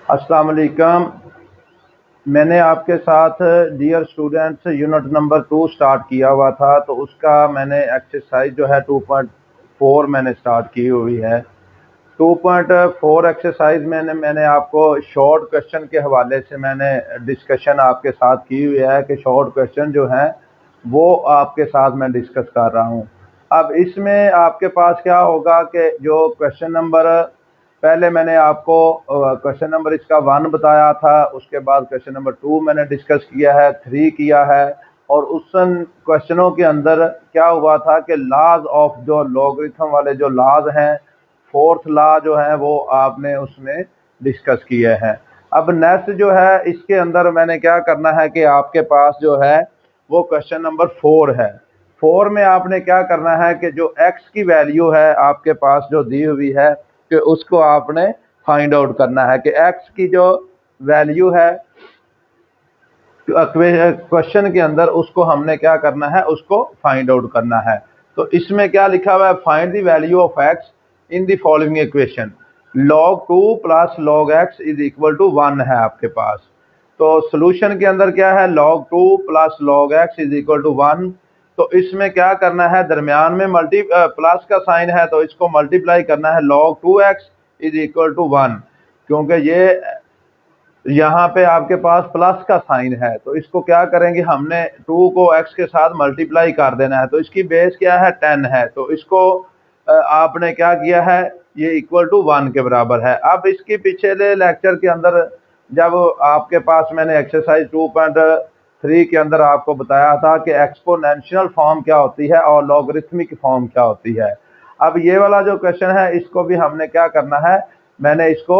अस्सलाम वालेकुम। मैंने आपके साथ dear students unit number 2 start किया हुआ था, तो उसका मैंने एक्सरसाइज जो है 2.4 मैंने स्टार्ट की हुई है। 2.4 एक्सरसाइज मैंने आपको शॉर्ट क्वेश्चन के हवाले से मैंने डिस्कशन आपके साथ की हुई है कि शॉर्ट क्वेश्चन जो हैं वो आपके साथ मैं डिस्कस कर रहा हूँ। अब इसमें आपके पास क्या होगा कि जो क्वेश्चन नंबर पहले मैंने आपको क्वेश्चन नंबर इसका 1 बताया था, उसके बाद क्वेश्चन नंबर 2 मैंने डिस्कस किया है, 3 किया है, और उस क्वेश्चनों के अंदर क्या हुआ था कि लॉज ऑफ जो लॉगरिथम वाले जो लॉज हैं, फोर्थ लॉ जो है वो आपने उसमें डिस्कस किए हैं। अब नेक्स्ट जो है इसके अंदर मैंने क्या करना है कि आपके पास जो है वो क्वेश्चन नंबर 4 है। 4 में आपने क्या करना है कि जो x की वैल्यू है आपके पास जो दी हुई है कि उसको आपने फाइंड आउट करना है कि x की जो वैल्यू है क्वेश्चन के अंदर उसको हमने क्या करना है, उसको फाइंड आउट करना है। तो इसमें क्या लिखा हुआ है, find the value of x in the following equation, log 2 plus log x is equal to 1 है आपके पास। तो सोल्यूशन के अंदर क्या है, log 2 plus log x is equal to 1। तो इसमें क्या करना है, दरमियान में प्लस का साइन है तो इसको मल्टीप्लाई करना है, log 2x is equal to 1, क्योंकि ये यहाँ पे आपके पास प्लस का साइन है तो इसको क्या करेंगे, हमने 2 को x के साथ मल्टीप्लाई कर देना है। तो इसकी बेस क्या है, 10 है, तो इसको आपने क्या किया है, ये इक्वल टू 1 के बराबर है। अब इसके पिछले लेक्चर के अंदर जब आपके पास मैंने एक्सरसाइज 2.3 के अंदर आपको बताया था कि एक्सपोनेंशियल फॉर्म क्या होती है और लॉगरिथमिक फॉर्म क्या होती है। अब ये वाला जो क्वेश्चन है इसको भी हमने क्या करना है, मैंने इसको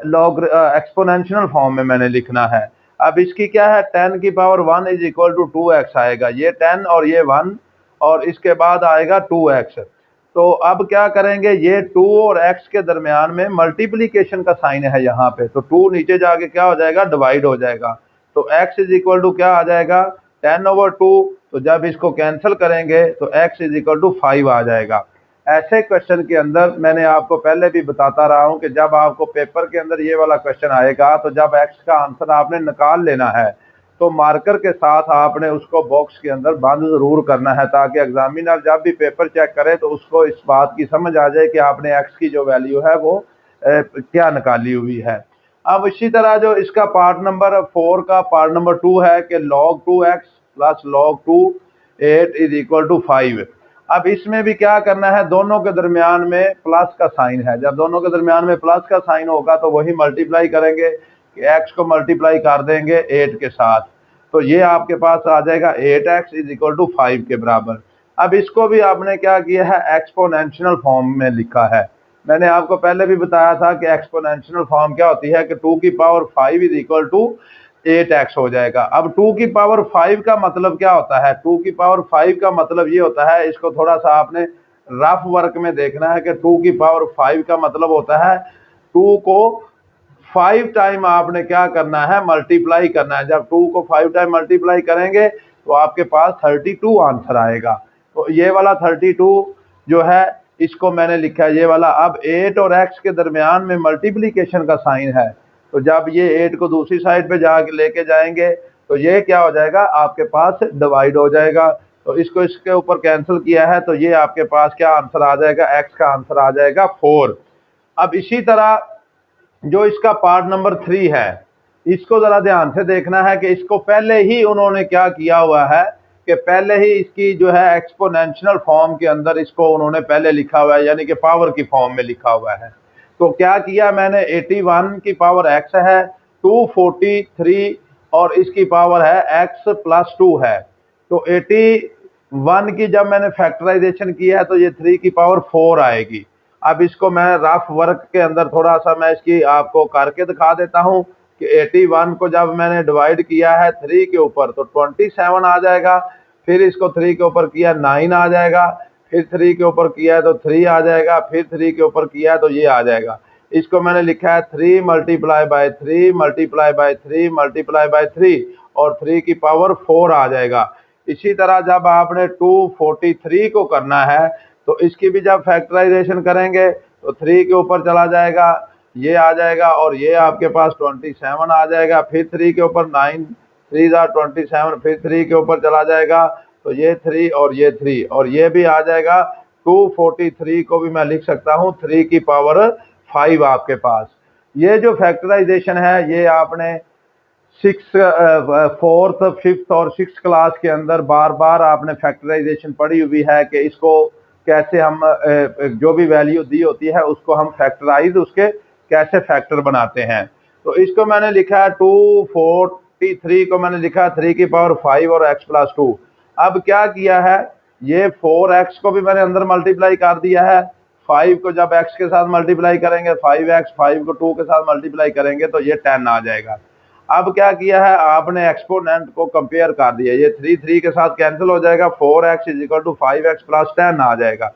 लॉग एक्सपोनेंशियल फॉर्म में मैंने लिखना है। अब इसकी क्या है, 10 की power 1 is equal to 2x आएगा, ये 10 और ये 1, और इसके बाद आएगा 2x। तो अब क्या करेंगे, ये 2 और x के दरमियान में मल्टीप्लीकेशन का साइन है यहाँ पे, तो 2 नीचे जाके क्या हो जाएगा, डिवाइड हो जाएगा। तो x इज इक्वल टू क्या आ जाएगा, 10/2। तो जब इसको कैंसिल करेंगे तो x इज इक्वल टू 5 आ जाएगा। ऐसे क्वेश्चन के अंदर मैंने आपको पहले भी बताता रहा हूं कि जब आपको पेपर के अंदर ये वाला क्वेश्चन आएगा तो जब x का आंसर आपने निकाल लेना है तो मार्कर के साथ आपने उसको बॉक्स के अंदर बंद जरूर करना है, ताकि एग्जामिनर जब भी पेपर चेक करे तो उसको इस बात की समझ आ जाए कि आपने x की जो वैल्यू है वो क्या निकाली हुई है। अब इसी तरह जो इसका पार्ट नंबर 4 का पार्ट नंबर 2 है कि log 2x plus log 2 8 is equal to 5। अब इसमें भी क्या करना है, दोनों के दरमियान में प्लस का साइन है, जब दोनों के दरमियान में प्लस का साइन होगा तो वही मल्टीप्लाई करेंगे कि x को मल्टीप्लाई कर देंगे 8 के साथ, तो ये आपके पास आ जाएगा 8x इज इक्वल टू 5 के बराबर। अब इसको भी आपने क्या किया है, एक्सपोनेंशियल फॉर्म में लिखा है। मैंने आपको पहले भी बताया था कि एक्सपोनेंशियल फॉर्म क्या होती है कि 2 की power 5 is equal to 8x हो जाएगा। अब 2 की पावर 5 का मतलब क्या होता है, 2 की पावर 5 का मतलब ये होता है, इसको थोड़ा सा आपने रफ वर्क में देखना है कि 2 की पावर 5 का मतलब होता है 2 को 5 टाइम आपने क्या करना है, मल्टीप्लाई करना है। जब 2 को 5 टाइम मल्टीप्लाई करेंगे तो आपके पास 32 आंसर आएगा। तो ये वाला 32 जो है इसको मैंने लिखा है ये वाला। अब 8 और x के दरमियान में मल्टीप्लीकेशन का साइन है, तो जब ये 8 को दूसरी साइड पे जाके लेके जाएंगे तो ये क्या हो जाएगा, आपके पास डिवाइड हो जाएगा। तो इसको इसके ऊपर कैंसिल किया है तो ये आपके पास क्या आंसर आ जाएगा, x का आंसर आ जाएगा 4। अब इसी तरह जो इसका पार्ट नंबर 3 है, इसको जरा ध्यान से देखना है कि इसको पहले ही उन्होंने क्या किया हुआ है कि पहले ही इसकी जो है एक्सपोनेंशियल फॉर्म के अंदर इसको उन्होंने पहले लिखा हुआ है, यानी कि पावर की फॉर्म में लिखा हुआ है। तो क्या किया मैंने, 81 की पावर x है, 243 और इसकी पावर है x प्लस 2 है। तो 81 की जब मैंने फैक्टराइजेशन किया है तो ये 3 की पावर 4 आएगी। अब इसको मैं रफ वर्क के अंदर थोड़ा सा मैं इसकी आपको करके दिखा देता हूँ कि 81 को जब मैंने डिवाइड किया है 3 के ऊपर तो 27 आ जाएगा, फिर इसको 3 के ऊपर किया 9 आ जाएगा, फिर 3 के ऊपर किया है तो 3 आ जाएगा, फिर 3 के ऊपर किया है तो ये आ जाएगा। इसको मैंने लिखा है 3 multiply by 3 multiply by 3 multiply by 3 और 3 की पावर 4 आ जाएगा। इसी तरह जब आपने 243 को करना है तो इसकी भी जब फैक्टराइजेशन करेंगे तो 3 के ऊपर चला जाएगा, ये आ जाएगा और ये आपके पास 27 आ जाएगा। फिर 3 के ऊपर 9 3 27, फिर 3 के ऊपर चला जाएगा तो ये 3 और ये 3 और ये भी आ जाएगा। 243 को भी मैं लिख सकता हूँ 3 की पावर 5 आपके पास। ये जो फैक्टराइजेशन है ये आपने फोर्थ, फिफ्थ और सिक्स क्लास के अंदर बार बार आपने फैक्टराइजेशन पढ़ी हुई है कि इसको कैसे हम जो भी वैल्यू दी होती है उसको हम फैक्टराइज उसके कैसे फैक्टर बनाते हैं। तो इसको मैंने लिखा है 243 को मैंने लिखा 3 की पावर 5 और x+2। अब क्या किया है, ये 4x को भी मैंने अंदर मल्टीप्लाई कर दिया है। 5 को जब x के साथ मल्टीप्लाई करेंगे 5x, 5 को 2 के साथ मल्टीप्लाई करेंगे तो ये 10 आ जाएगा। अब क्या किया है आपने एक्सपोनेंट को कंपेयर कर दिया, ये 3 3 के साथ कैंसिल हो जाएगा, 4x = 5x + 10 आ जाएगा।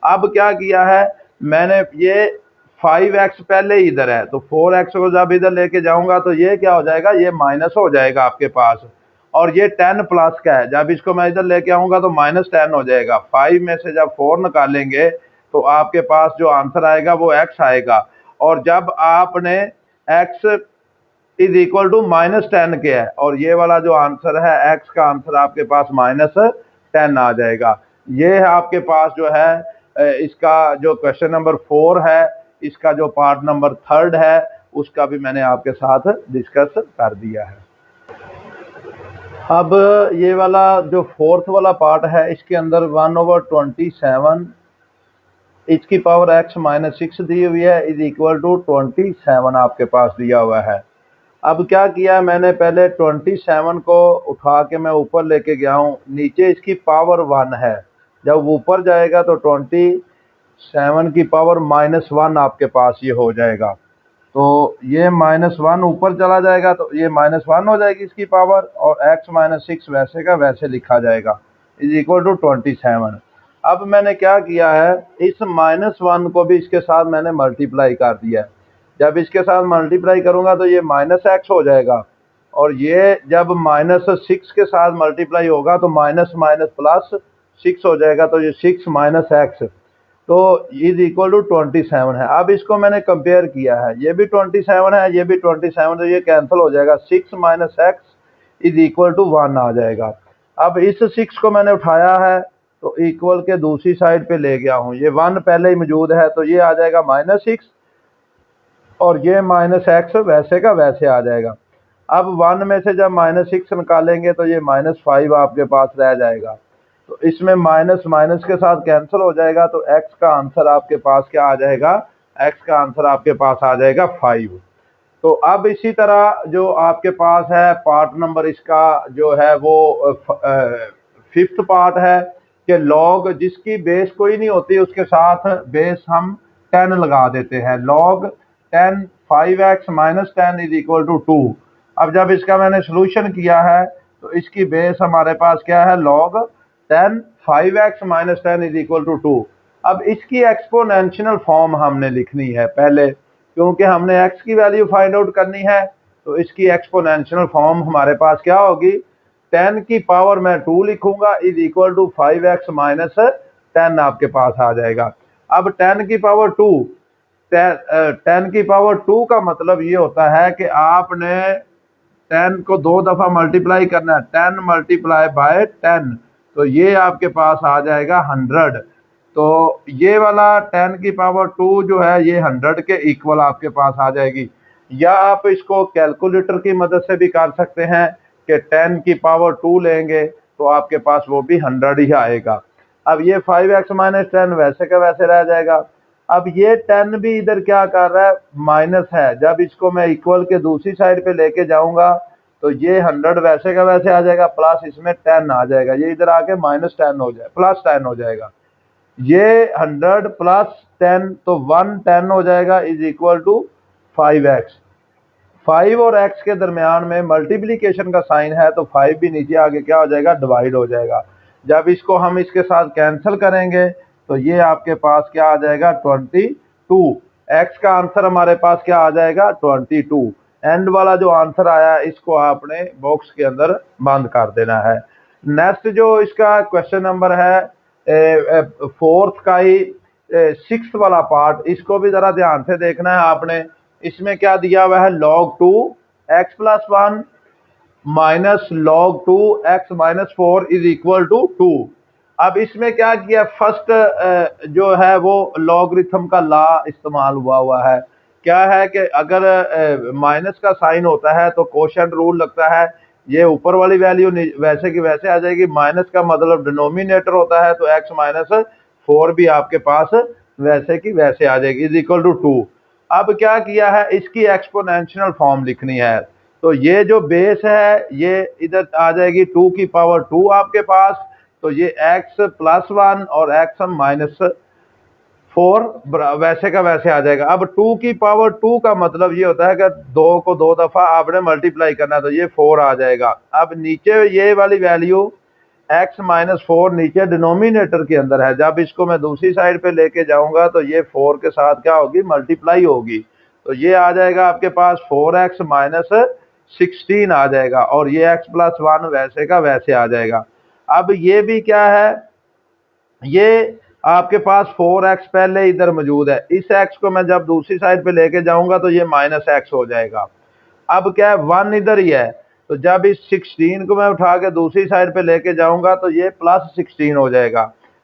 अब क्या किया है मैंने, ये 5x पहले इधर है तो 4x को जब इधर लेके जाऊंगा तो ये क्या हो जाएगा, ये माइनस हो जाएगा आपके पास। और ये 10 प्लस का है, जब इसको मैं इधर लेके आऊंगा तो -10 हो जाएगा। 5 में से जब 4 निकालेंगे तो आपके पास जो आंसर आएगा वो x आएगा। और जब आपने x =-10 के है और ये वाला जो आंसर है x का आंसर आपके पास -10 आ जाएगा। ये है आपके पास जो है इसका जो क्वेश्चन नंबर 4 है, इसका जो पार्ट नंबर 3 है उसका भी मैंने आपके साथ डिस्कस कर दिया है। अब ये वाला जो 4th वाला पार्ट है इसके अंदर 1/27 इसकी पावर x-6 दी हुई है =27 आपके पास दिया हुआ है। अब क्या किया मैंने, पहले 27 को उठा के मैं ऊपर लेके गया हूँ, नीचे इसकी पावर 1 है, जब ऊपर जाएगा तो 27 की पावर -1 आपके पास ये हो जाएगा। तो ये -1 ऊपर चला जाएगा तो ये -1 हो जाएगी इसकी पावर, और x-6 वैसे का वैसे लिखा जाएगा =27। अब मैंने क्या किया है, इस -1 को भी इसके साथ मैंने मल्टीप्लाई कर दिया है। जब इसके साथ मल्टीप्लाई करूंगा तो ये -x हो जाएगा, और ये जब -6 के साथ मल्टीप्लाई होगा तो माइनस माइनस प्लस 6 हो जाएगा, तो ये 6 - x तो =27 है। अब इसको मैंने कंपेयर किया है, ये भी 27 है, ये भी 27, तो ये कैंसिल हो जाएगा, 6 - x =1 आ जाएगा। अब इस 6 को मैंने उठाया है तो इक्वल के दूसरी साइड पे ले गया हूँ, ये 1 पहले ही मौजूद है तो ये आ जाएगा -6 और ये -x वैसे का वैसे आ जाएगा। अब 1 में से जब -6 निकालेंगे तो ये -5 आपके पास रह जाएगा, तो इसमें माइनस माइनस के साथ कैंसिल हो जाएगा, तो x का आंसर आपके पास क्या आ जाएगा, x का आंसर आपके पास आ जाएगा 5। तो अब इसी तरह जो आपके पास है पार्ट नंबर इसका जो है वो 5th पार्ट है कि लॉग जिसकी बेस कोई नहीं होती उसके साथ बेस हम 10 लगा देते हैं। log 10 5x - 10 = 2। अब जब इसका मैंने सोल्यूशन किया है तो इसकी बेस हमारे पास क्या है, log 10 5x - 10 = 2। अब इसकी एक्सपोनेंशियल फॉर्म हमने लिखनी है पहले, क्योंकि हमने x की वैल्यू फाइंड आउट करनी है, तो इसकी एक्सपोनेंशियल फॉर्म हमारे पास क्या होगी, 10 की पावर मैं 2 लिखूंगा = 5x - 10 आपके पास आ जाएगा। अब 10 की पावर 2, 10 की पावर 2 का मतलब ये होता है कि आपने 10 को 2 दफा मल्टीप्लाई करना है, 10 × 10, तो ये आपके पास आ जाएगा 100। तो ये वाला 10 की पावर 2 जो है ये 100 के इक्वल आपके पास आ जाएगी। या आप इसको कैलकुलेटर की मदद से भी कर सकते हैं कि 10 की पावर 2 लेंगे तो आपके पास वो भी 100 ही आएगा। अब ये 5x - 10 वैसे का वैसे रह जाएगा। अब ये 10 भी इधर क्या कर रहा है, माइनस है, जब इसको मैं इक्वल के दूसरी साइड पे लेके जाऊंगा तो ये 100 वैसे का वैसे आ जाएगा, प्लस इसमें 10 आ जाएगा, ये इधर आके -10 हो जाए +10 हो जाएगा। ये 100 + 10 तो 110 हो जाएगा = 5x। 5 और x के दरमियान में मल्टीप्लिकेशन का साइन है तो 5 भी नीचे आगे क्या हो जाएगा, डिवाइड हो जाएगा। जब इसको हम इसके साथ कैंसिल करेंगे तो ये आपके पास क्या आ जाएगा, 22। x का आंसर हमारे पास क्या आ जाएगा, 22। एंड वाला जो आंसर आया इसको आपने बॉक्स के अंदर बंद कर देना है। नेक्स्ट जो इसका क्वेश्चन नंबर है 4th का ही 6th वाला पार्ट, इसको भी जरा ध्यान से देखना है आपने। इसमें क्या दिया हुआ है, log 2 x plus 1 minus log 2 x minus 4 is equal to 2। अब इसमें क्या किया, फर्स्ट जो है वो लॉगरिथम का लॉ इस्तेमाल हुआ है। क्या है कि अगर माइनस का साइन होता है तो कोशेंट रूल लगता है, ये ऊपर वाली वैल्यू वैसे की वैसे आ जाएगी। माइनस का मतलब डिनोमिनेटर होता है, तो x माइनस 4 भी आपके पास वैसे की वैसे आ जाएगी, इज इक्वल टू 2। अब क्या किया है, इसकी एक्सपोनेंशियल फॉर्म लिखनी है। तो ये जो बेस है ये इधर आ जाएगी 2 की पावर 2 आपके पास, तो ये x प्लस 1 और x माइनस 4 वैसे का वैसे आ जाएगा। अब 2 की पावर 2 का मतलब ये होता है कि 2 को 2 दफा आपने मल्टीप्लाई करना है, तो ये 4 आ जाएगा। अब नीचे ये वाली वैल्यू x माइनस 4 नीचे डिनोमिनेटर के अंदर है, जब इसको मैं दूसरी साइड पे लेके जाऊंगा तो ये 4 के साथ क्या होगी, मल्टीप्लाई होगी। तो ये आ जाएगा आपके पास 4x माइनस 16 आ जाएगा, और ये x प्लस 1 वैसे का वैसे आ जाएगा। अब ये भी क्या है, ये आपके पास 4x पहले इधर मौजूद है, इस x को मैं जब दूसरी साइड पे लेके जाऊंगा तो ये माइनस x हो जाएगा। अब क्या है, 1 इधर ही है, तो जब इस 16 को मैं उठा के दूसरी साइड पे लेके जाऊंगा तो ये प्लस 16 हो जाएगा।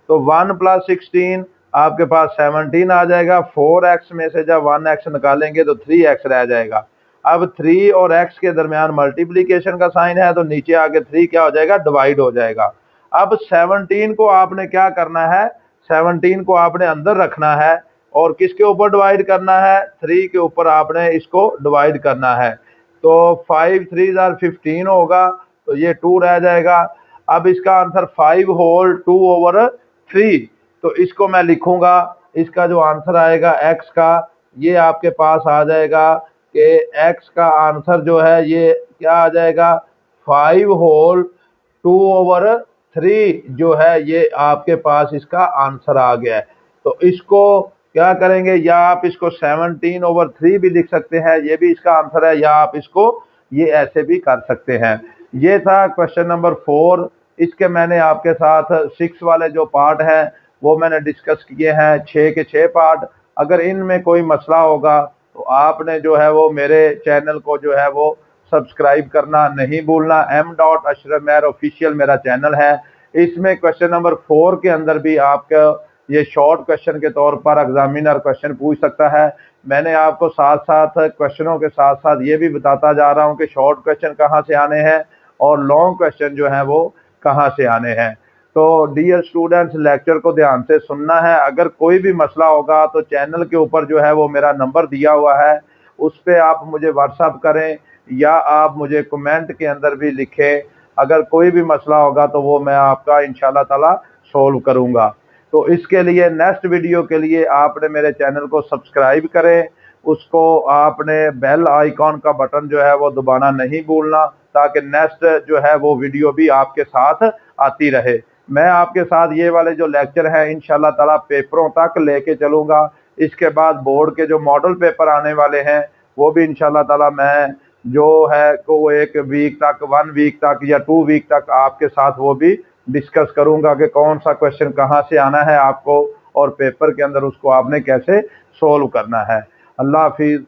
तो 1 प्लस 16 आपके पास 17 आ जाएगा। 4x में से जब 1x निकालेंगे तो 3x रह जाएगा। अब 3 और x के दरमियान मल्टीप्लीकेशन का साइन है, तो नीचे आके 3 क्या हो जाएगा, डिवाइड हो जाएगा। अब 17 को आपने क्या करना है, 17 को आपने अंदर रखना है, और किसके ऊपर डिवाइड करना है, 3 के ऊपर आपने इसको डिवाइड करना है। तो 5 3 15 होगा, तो ये 2 रह जाएगा। अब इसका आंसर 5 होल 2 ओवर 3, तो इसको मैं लिखूंगा, इसका जो आंसर आएगा x का, ये आपके पास आ जाएगा कि x का आंसर जो है ये क्या आ जाएगा, 5 होल 2 ओवर 3 जो है ये आपके पास इसका आंसर आ गया है। तो इसको क्या करेंगे, या आप इसको 17 ओवर 3 भी लिख सकते हैं, ये भी इसका आंसर है, या आप इसको ये ऐसे भी कर सकते हैं। ये था क्वेश्चन नंबर 4। इसके मैंने आपके साथ 6 वाले जो पार्ट हैं वो मैंने डिस्कस किए हैं, 6 के 6 पार्ट। अगर इनमें कोई मसला होगा तो आपने जो है वो मेरे चैनल को जो है वो सब्सक्राइब करना नहीं भूलना। m.अशरफ मेहर ऑफिशियल मेरा चैनल है। इसमें क्वेश्चन नंबर 4 के अंदर भी आपका ये शॉर्ट क्वेश्चन के तौर पर एग्जामिनर क्वेश्चन पूछ सकता है। मैंने आपको साथ साथ क्वेश्चनों के साथ साथ ये भी बताता जा रहा हूँ कि शॉर्ट क्वेश्चन कहाँ से आने हैं और लॉन्ग क्वेश्चन जो है वो कहाँ से आने हैं। तो डियर स्टूडेंट्स, लेक्चर को ध्यान से सुनना है। अगर कोई भी मसला होगा तो चैनल के ऊपर जो है वो मेरा नंबर दिया हुआ है, उस पर आप मुझे व्हाट्सअप करें या आप मुझे कमेंट के अंदर भी लिखें। अगर कोई भी मसला होगा तो वो मैं आपका इंशाल्लाह ताला सोल्व करूँगा। तो इसके लिए नेक्स्ट वीडियो के लिए आपने मेरे चैनल को सब्सक्राइब करें, उसको आपने बेल आइकॉन का बटन जो है वो दबाना नहीं भूलना, ताकि नेक्स्ट जो है वो वीडियो भी आपके साथ आती रहे। मैं आपके साथ ये वाले जो लेक्चर हैं इंशाल्लाह ताला पेपरों तक लेके चलूँगा। इसके बाद बोर्ड के जो मॉडल पेपर आने वाले हैं वो भी इंशाल्लाह ताला मैं जो है को एक वीक तक, 1 वीक तक या 2 वीक तक आपके साथ वो भी डिस्कस करूंगा कि कौन सा क्वेश्चन कहाँ से आना है आपको, और पेपर के अंदर उसको आपने कैसे सोल्व करना है। अल्लाह हाफिज़।